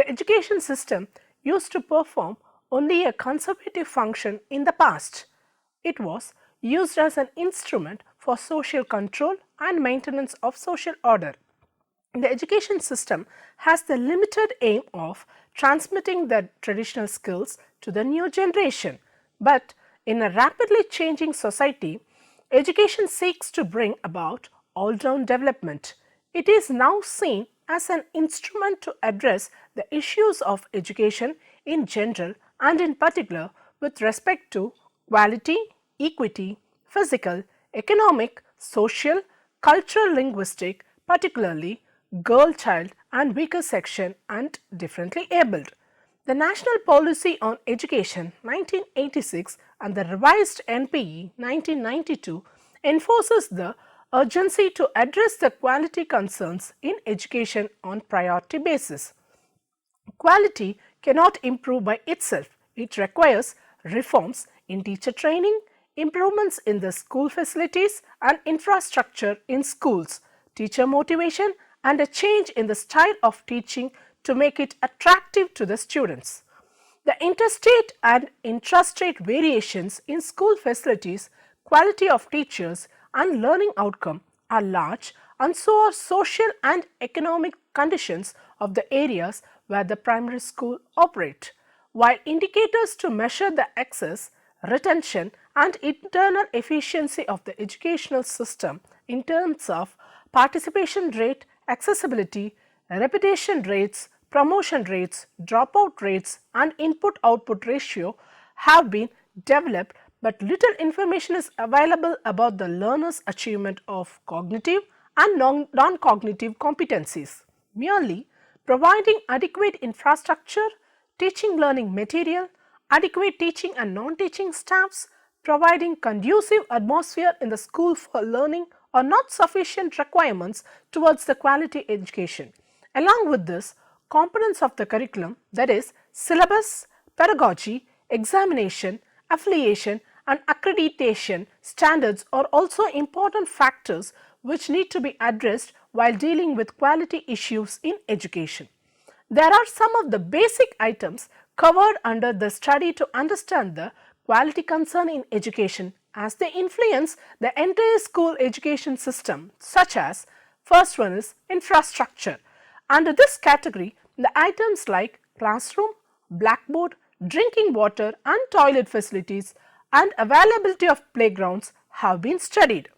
The education system used to perform only a conservative function in the past. It was used as an instrument for social control and maintenance of social order. The education system has the limited aim of transmitting the traditional skills to the new generation. But in a rapidly changing society, education seeks to bring about all round development. It is now seen as an instrument to address the issues of education in general and in particular with respect to quality, equity, physical, economic, social, cultural, linguistic, particularly girl child and weaker section and differently abled. The National Policy on Education 1986 and the revised NPE 1992 enforces the urgency to address the quality concerns in education on priority basis. Quality cannot improve by itself. It requires reforms in teacher training, improvements in the school facilities and infrastructure in schools, teacher motivation and a change in the style of teaching to make it attractive to the students. The interstate and intrastate variations in school facilities, quality of teachers and learning outcome are large and so are social and economic conditions of the areas where the primary school operate. While indicators to measure the access, retention and internal efficiency of the educational system in terms of participation rate, accessibility, repetition rates, promotion rates, dropout rates and input-output ratio have been developed, but little information is available about the learner's achievement of cognitive and non-cognitive competencies. Merely providing adequate infrastructure, teaching learning material, adequate teaching and non-teaching staffs, providing conducive atmosphere in the school for learning are not sufficient requirements towards the quality education. Along with this, components of the curriculum, that is syllabus, pedagogy, examination, affiliation and accreditation standards are also important factors which need to be addressed while dealing with quality issues in education. There are some of the basic items covered under the study to understand the quality concern in education as they influence the entire school education system, such as first one is infrastructure. Under this category, the items like classroom, blackboard, drinking water and toilet facilities and availability of playgrounds have been studied.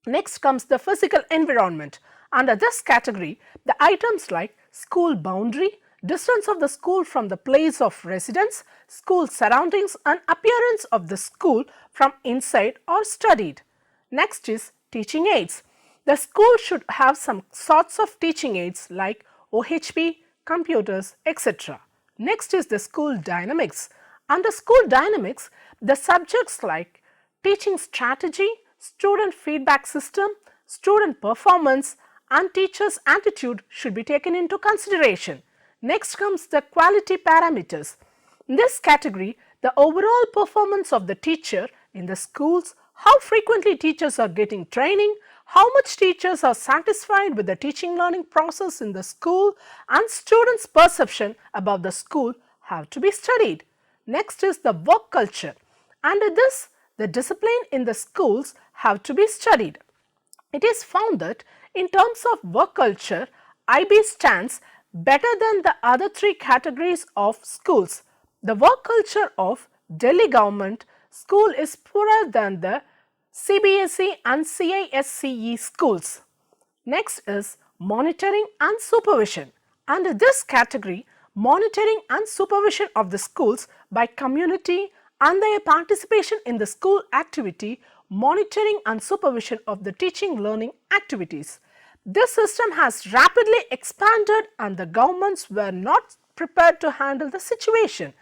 Next comes the physical environment. Under this category, the items like school boundary, distance of the school from the place of residence, school surroundings and appearance of the school from inside are studied. Next is teaching aids. The school should have some sorts of teaching aids like OHP, computers, etc. Next is the school dynamics. Under school dynamics, the subjects like teaching strategy, student feedback system, student performance and teachers' attitude should be taken into consideration. Next comes the quality parameters. In this category, the overall performance of the teacher in the schools, how frequently teachers are getting training, how much teachers are satisfied with the teaching learning process in the school and students' perception about the school have to be studied. Next is the work culture. Under this, the discipline in the schools have to be studied. It is found that in terms of work culture, IB stands better than the other three categories of schools. The work culture of Delhi government school is poorer than the CBSE and CISCE schools. Next is monitoring and supervision. Under this category, monitoring and supervision of the schools by community and their participation in the school activity, monitoring and supervision of the teaching learning activities. This system has rapidly expanded and the governments were not prepared to handle the situation.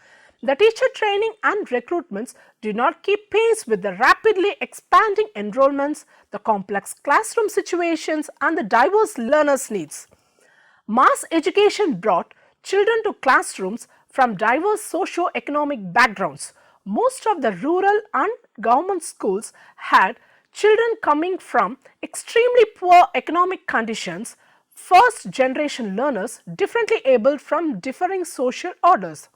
The teacher training and recruitments do not keep pace with the rapidly expanding enrollments, the complex classroom situations and the diverse learners' needs. Mass education brought children to classrooms from diverse socio-economic backgrounds. Most of the rural and government schools had children coming from extremely poor economic conditions, first generation learners differently abled from differing social orders.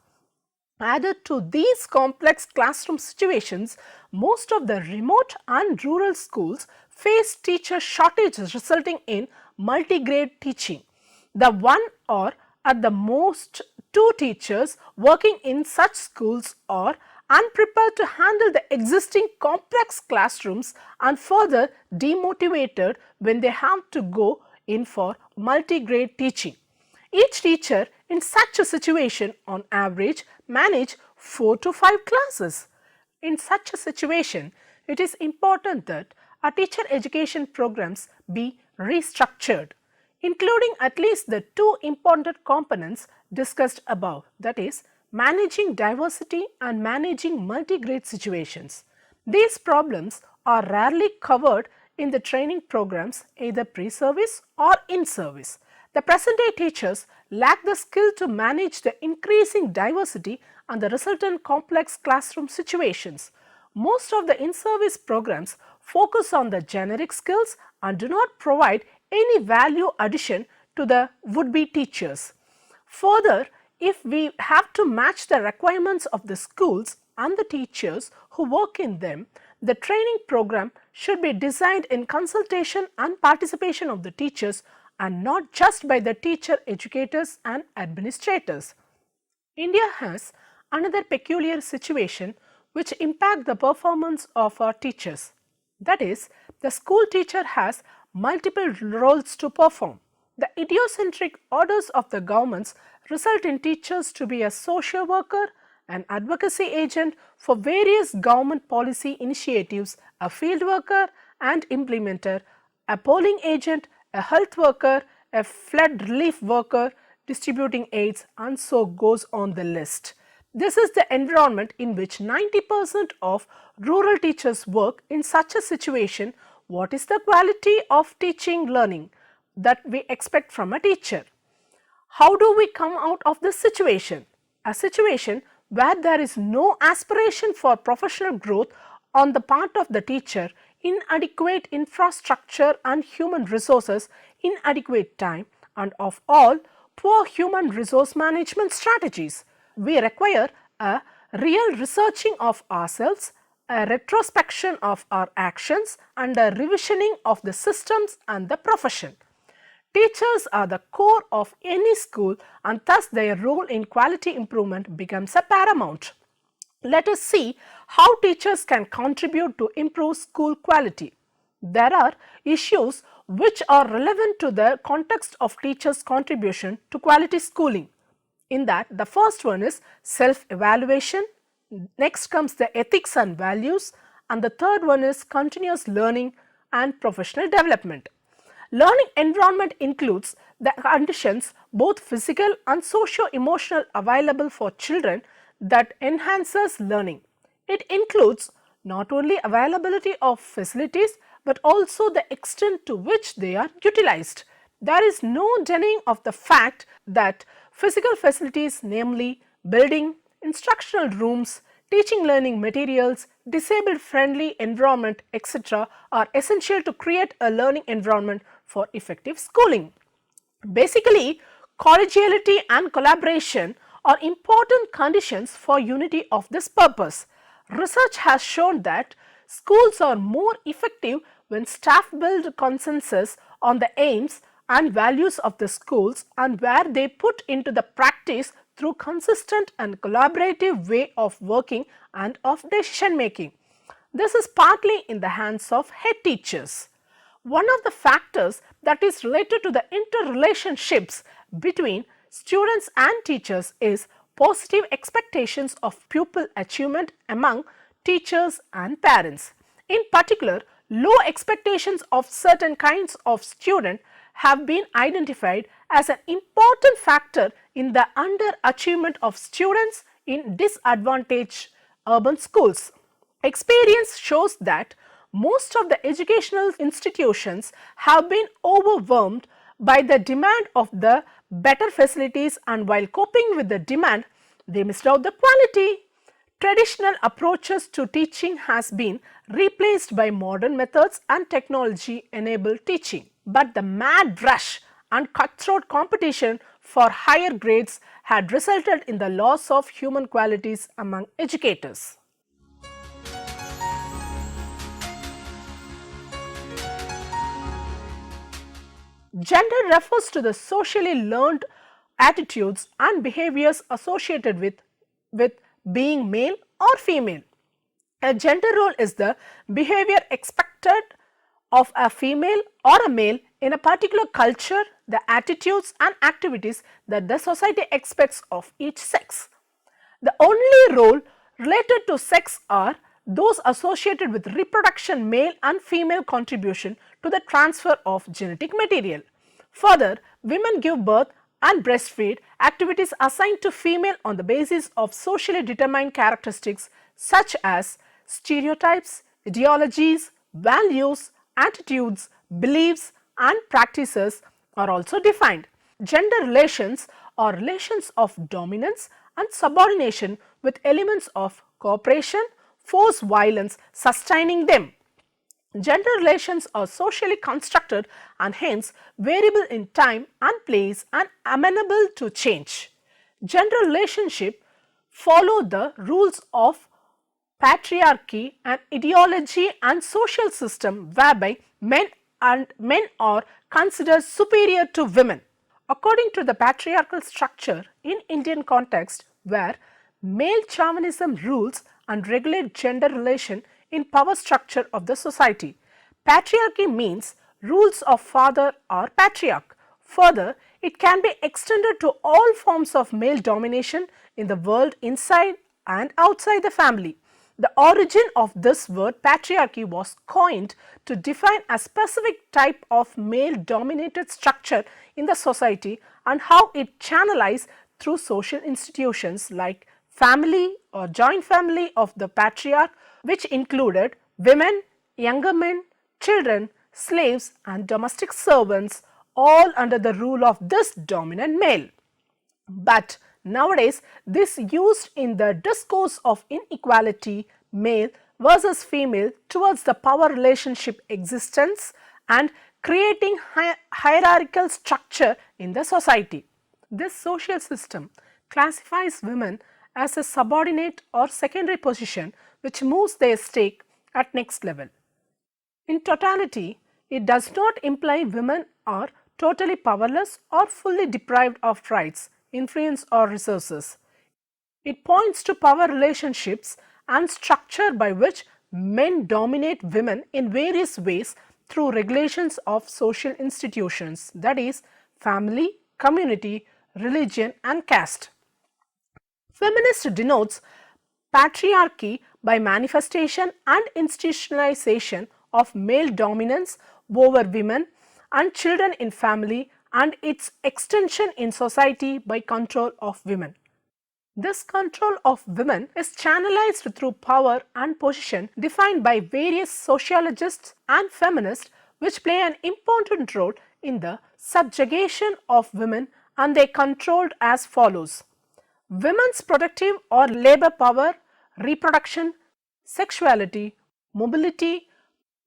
Added to these complex classroom situations, most of the remote and rural schools face teacher shortages resulting in multi-grade teaching. The one or at the most two teachers working in such schools are unprepared to handle the existing complex classrooms and further demotivated when they have to go in for multi-grade teaching. Each teacher in such a situation on average manage 4 to 5 classes. In such a situation, it is important that our teacher education programs be restructured, including at least the two important components discussed above, that is, managing diversity and managing multi-grade situations. These problems are rarely covered in the training programs either pre-service or in-service. The present day teachers lack the skill to manage the increasing diversity and the resultant complex classroom situations. Most of the in-service programs focus on the generic skills and do not provide any value addition to the would-be teachers. Further, if we have to match the requirements of the schools and the teachers who work in them, the training program should be designed in consultation and participation of the teachers and not just by the teacher educators and administrators. India has another peculiar situation which impact the performance of our teachers. That is, the school teacher has multiple roles to perform. The idiosyncratic orders of the governments result in teachers to be a social worker, an advocacy agent for various government policy initiatives, a field worker and implementer, a polling agent, a health worker, a flood relief worker, distributing aids, and so goes on the list. This is the environment in which 90% of rural teachers work. In such a situation, what is the quality of teaching learning that we expect from a teacher? How do we come out of this situation? A situation where there is no aspiration for professional growth on the part of the teacher, inadequate infrastructure and human resources, inadequate time, and of all, poor human resource management strategies. We require a real researching of ourselves, a retrospection of our actions, and a revisioning of the systems and the profession. Teachers are the core of any school and thus their role in quality improvement becomes a paramount. Let us see how teachers can contribute to improve school quality. There are issues which are relevant to the context of teachers' contribution to quality schooling. In that, the first one is self-evaluation, next comes the ethics and values, and the third one is continuous learning and professional development. Learning environment includes the conditions both physical and socio-emotional available for children that enhances learning. It includes not only availability of facilities but also the extent to which they are utilized. There is no denying of the fact that physical facilities, namely building, instructional rooms, teaching learning materials, disabled friendly environment, etc. are essential to create a learning environment for effective schooling. Basically, collegiality and collaboration are important conditions for unity of this purpose. Research has shown that schools are more effective when staff build consensus on the aims and values of the schools and where they put into the practice through consistent and collaborative way of working and of decision making. This is partly in the hands of head teachers. One of the factors that is related to the interrelationships between students and teachers is positive expectations of pupil achievement among teachers and parents. In particular, low expectations of certain kinds of student have been identified as an important factor in the underachievement of students in disadvantaged urban schools. Experience shows that most of the educational institutions have been overwhelmed by the demand of the better facilities, and while coping with the demand, they missed out the quality. Traditional approaches to teaching has been replaced by modern methods and technology enabled teaching. But the mad rush and cutthroat competition for higher grades had resulted in the loss of human qualities among educators. Gender refers to the socially learned attitudes and behaviors associated with being male or female. A gender role is the behavior expected of a female or a male in a particular culture, the attitudes and activities that the society expects of each sex. The only role related to sex are those associated with reproduction, male and female contribution to the transfer of genetic material. Further, women give birth and breastfeed, activities assigned to female on the basis of socially determined characteristics such as stereotypes, ideologies, values, attitudes, beliefs and practices are also defined. Gender relations are relations of dominance and subordination with elements of cooperation, force, violence sustaining them. Gender relations are socially constructed and hence variable in time and place and amenable to change. Gender relationships follow the rules of patriarchy, an ideology and social system whereby men are considered superior to women. According to the patriarchal structure in Indian context, where male chauvinism rules and regulate gender relation in power structure of the society, patriarchy means rules of father or patriarch. Further, it can be extended to all forms of male domination in the world inside and outside the family. The origin of this word patriarchy was coined to define a specific type of male dominated structure in the society and how it channelized through social institutions like family or joint family of the patriarch, which included women, younger men, children, slaves and domestic servants, all under the rule of this dominant male. But nowadays, this used in the discourse of inequality, male versus female towards the power relationship existence and creating hierarchical structure in the society. This social system classifies women as a subordinate or secondary position which moves their stake at next level. In totality, it does not imply women are totally powerless or fully deprived of rights, influence or resources. It points to power relationships and structure by which men dominate women in various ways through regulations of social institutions, that is, family, community, religion and caste. Feminist denotes patriarchy by manifestation and institutionalization of male dominance over women and children in family and its extension in society by control of women. This control of women is channelized through power and position defined by various sociologists and feminists which play an important role in the subjugation of women, and they controlled as follows: women's productive or labor power, reproduction, sexuality, mobility,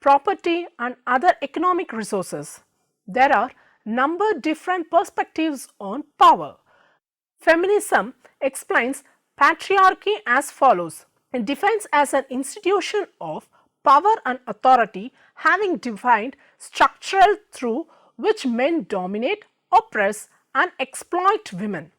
property and other economic resources. There are number different perspectives on power. Feminism explains patriarchy as follows. It defines as an institution of power and authority having defined structural through which men dominate, oppress and exploit women.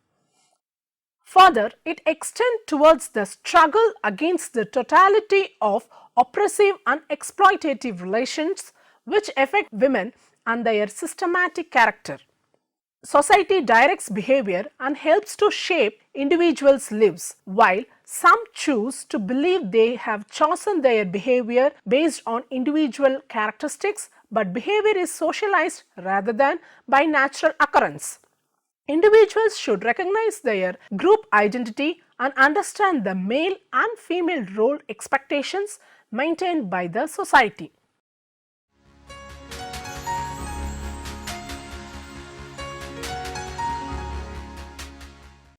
Further, it extends towards the struggle against the totality of oppressive and exploitative relations which affect women and their systematic character. Society directs behavior and helps to shape individuals' lives, while some choose to believe they have chosen their behavior based on individual characteristics, but behavior is socialized rather than by natural occurrence. Individuals should recognize their group identity and understand the male and female role expectations maintained by the society.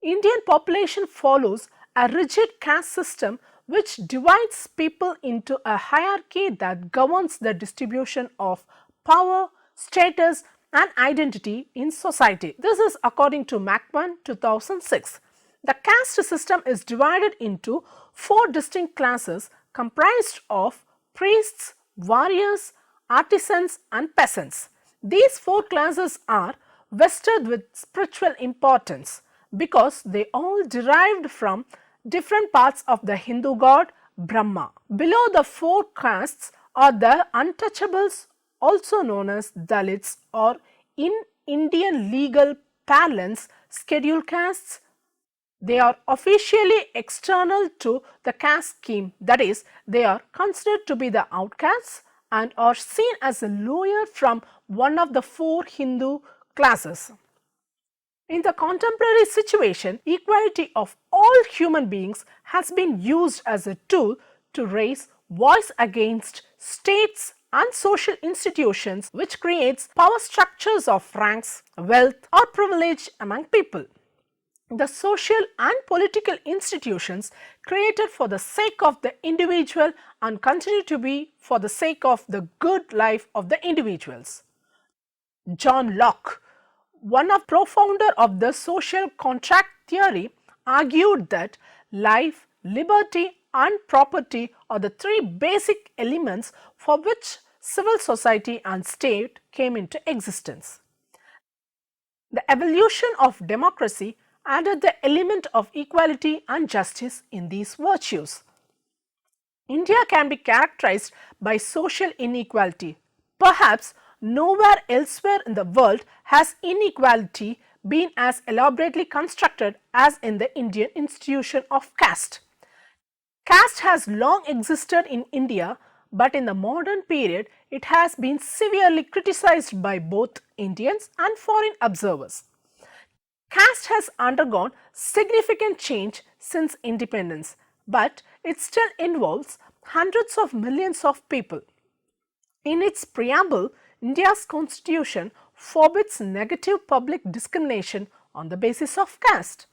Indian population follows a rigid caste system which divides people into a hierarchy that governs the distribution of power, status and identity in society. This is according to Macman 2006. The caste system is divided into four distinct classes comprised of priests, warriors, artisans and peasants. These four classes are vested with spiritual importance because they all derived from different parts of the Hindu god Brahma. Below the four castes are the untouchables, also known as Dalits, or in Indian legal parlance scheduled castes. They are officially external to the caste scheme, that is, they are considered to be the outcasts and are seen as lower from one of the four Hindu classes. In the contemporary situation, equality of all human beings has been used as a tool to raise voice against states and social institutions which creates power structures of ranks, wealth or privilege among people. The social and political institutions created for the sake of the individual and continue to be for the sake of the good life of the individuals. John Locke, one of the profounder of the social contract theory, argued that life, liberty and property are the three basic elements for which civil society and state came into existence. The evolution of democracy added the element of equality and justice in these virtues. India can be characterized by social inequality. Perhaps nowhere elsewhere in the world has inequality been as elaborately constructed as in the Indian institution of caste. Caste has long existed in India, but in the modern period it has been severely criticized by both Indians and foreign observers. Caste has undergone significant change since independence, but it still involves hundreds of millions of people. In its preamble, India's constitution forbids negative public discrimination on the basis of caste.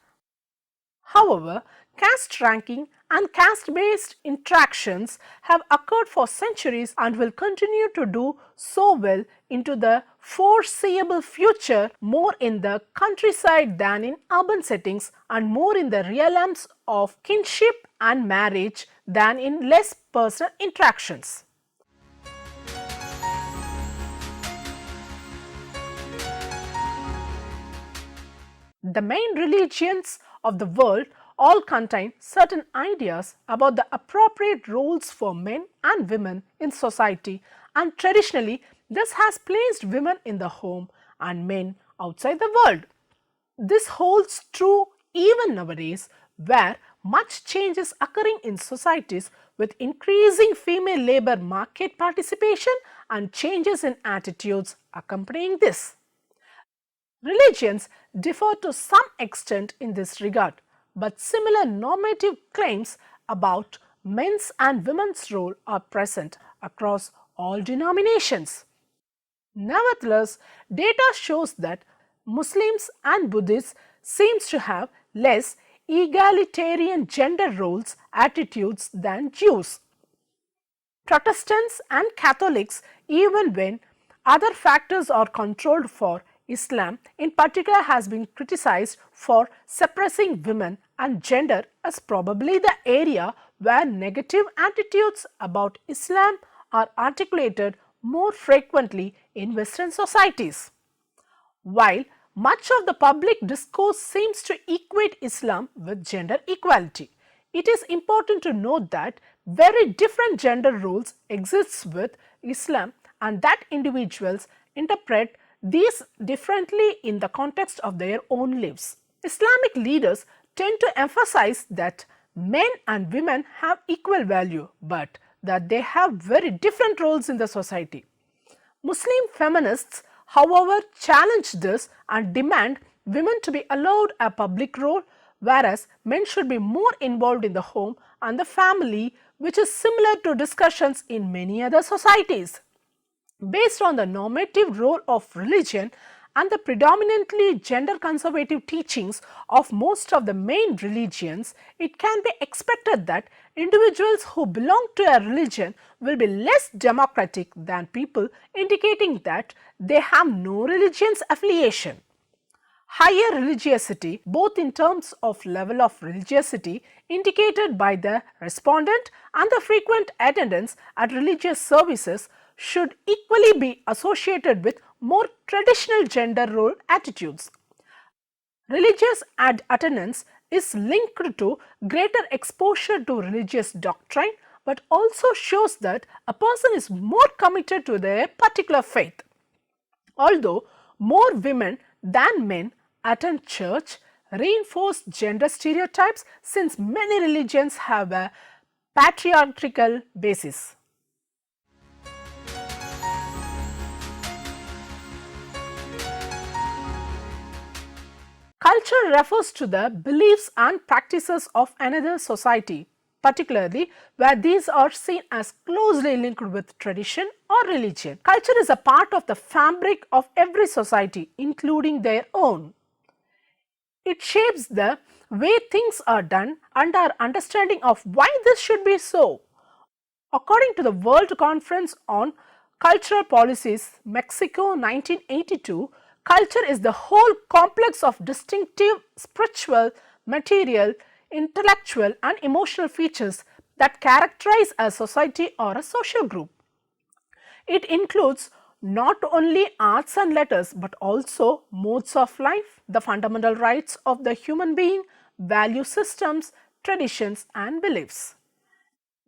However, caste ranking and caste-based interactions have occurred for centuries and will continue to do so well into the foreseeable future, more in the countryside than in urban settings and more in the realms of kinship and marriage than in less personal interactions. The main religions of the world all contain certain ideas about the appropriate roles for men and women in society, and traditionally this has placed women in the home and men outside the world. This holds true even nowadays, where much change is occurring in societies with increasing female labor market participation and changes in attitudes accompanying this. Religions differ to some extent in this regard, but similar normative claims about men's and women's role are present across all denominations. Nevertheless, data shows that Muslims and Buddhists seems to have less egalitarian gender roles attitudes than Jews. Protestants and Catholics, even when other factors are controlled for Islam in particular has been criticized for suppressing women, and gender as probably the area where negative attitudes about Islam are articulated more frequently in Western societies. While much of the public discourse seems to equate Islam with gender equality, it is important to note that very different gender roles exist with Islam and that individuals interpret these differently in the context of their own lives. Islamic leaders tend to emphasize that men and women have equal value, but that they have very different roles in the society. Muslim feminists, however, challenge this and demand women to be allowed a public role, whereas men should be more involved in the home and the family, which is similar to discussions in many other societies. Based on the normative role of religion and the predominantly gender conservative teachings of most of the main religions, it can be expected that individuals who belong to a religion will be less democratic than people indicating that they have no religious affiliation. Higher religiosity, both in terms of level of religiosity indicated by the respondent and the frequent attendance at religious services, should equally be associated with more traditional gender role attitudes. Religious attendance is linked to greater exposure to religious doctrine, but also shows that a person is more committed to their particular faith. Although more women than men attend church, reinforce gender stereotypes since many religions have a patriarchal basis. Culture refers to the beliefs and practices of another society, particularly where these are seen as closely linked with tradition or religion. Culture is a part of the fabric of every society, including their own. It shapes the way things are done and our understanding of why this should be so. According to the World Conference on Cultural Policies, Mexico 1982, culture is the whole complex of distinctive spiritual, material, intellectual and emotional features that characterize a society or a social group. It includes not only arts and letters but also modes of life, the fundamental rights of the human being, value systems, traditions and beliefs.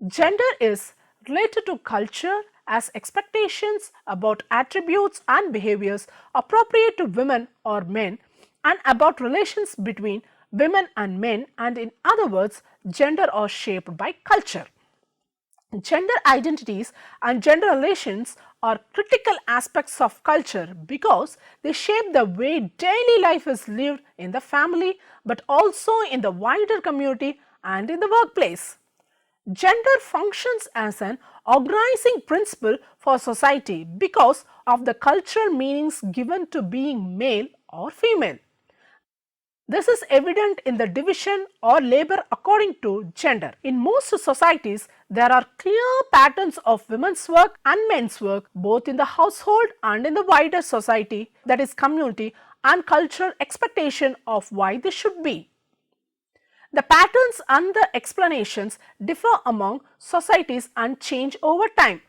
Gender is related to culture as expectations about attributes and behaviors appropriate to women or men and about relations between women and men, and in other words, gender are shaped by culture. Gender identities and gender relations are critical aspects of culture because they shape the way daily life is lived in the family, but also in the wider community and in the workplace. Gender functions as an organizing principle for society because of the cultural meanings given to being male or female. This is evident in the division or labor according to gender. In most societies, there are clear patterns of women's work and men's work both in the household and in the wider society, that is community, and cultural expectation of why this should be. The patterns and the explanations differ among societies and change over time.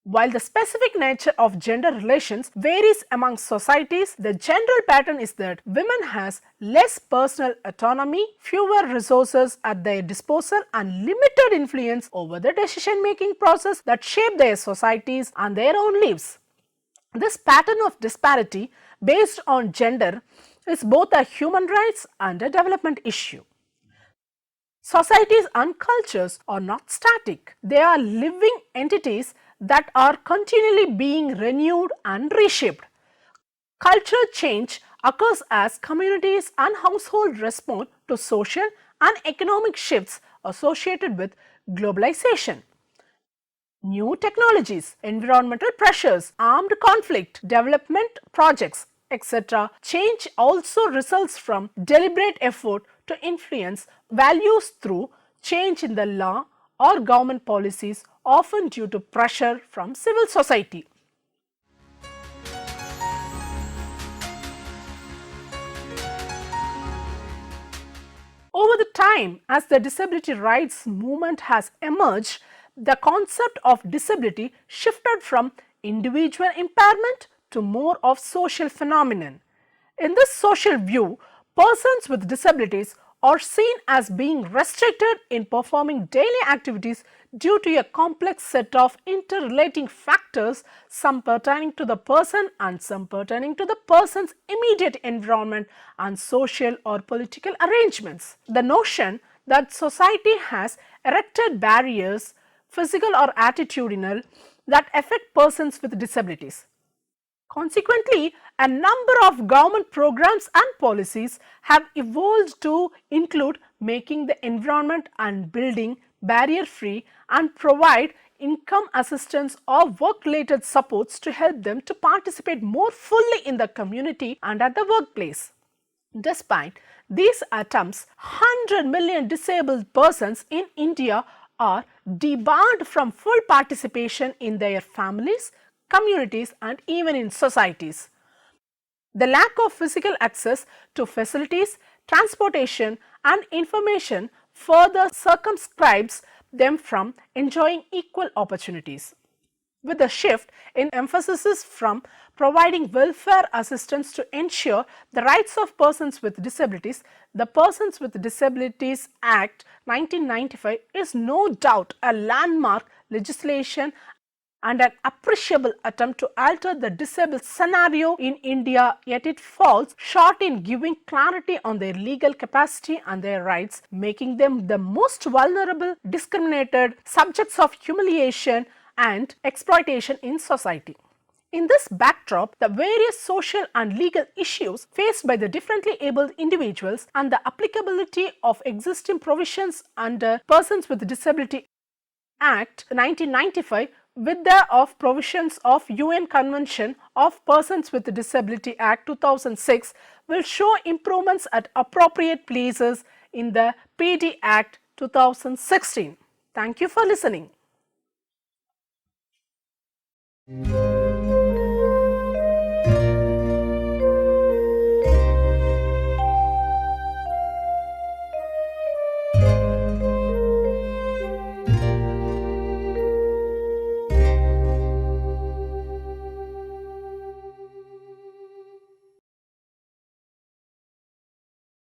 While the specific nature of gender relations varies among societies, the general pattern is that women has less personal autonomy, fewer resources at their disposal and limited influence over the decision making process that shape their societies and their own lives. This pattern of disparity based on gender is both a human rights and a development issue. Societies and cultures are not static. They are living entities that are continually being renewed and reshaped. Cultural change occurs as communities and households respond to social and economic shifts associated with globalization. New technologies, environmental pressures, armed conflict, development projects, etc. Change also results from deliberate effort to influence values through change in the law or government policies, often due to pressure from civil society. Over the time, as the disability rights movement has emerged, the concept of disability shifted from individual impairment to more of social phenomenon. In this social view, persons with disabilities are seen as being restricted in performing daily activities due to a complex set of interrelating factors, some pertaining to the person and some pertaining to the person's immediate environment and social or political arrangements. The notion that society has erected barriers, physical or attitudinal, that affect persons with disabilities. Consequently, a number of government programs and policies have evolved to include making the environment and building barrier free and provide income assistance or work related supports to help them to participate more fully in the community and at the workplace. Despite these attempts, 100 million disabled persons in India are debarred from full participation in their families, communities and even in societies. The lack of physical access to facilities, transportation and information further circumscribes them from enjoying equal opportunities. With a shift in emphasis from providing welfare assistance to ensure the rights of persons with disabilities, the Persons with Disabilities Act 1995 is no doubt a landmark legislation and an appreciable attempt to alter the disabled scenario in India, yet it falls short in giving clarity on their legal capacity and their rights, making them the most vulnerable, discriminated subjects of humiliation and exploitation in society. In this backdrop, the various social and legal issues faced by the differently abled individuals and the applicability of existing provisions under Persons with Disability Act 1995 with the of provisions of UN Convention of Persons with Disability Act 2006 will show improvements at appropriate places in the PD Act 2016. Thank you for listening.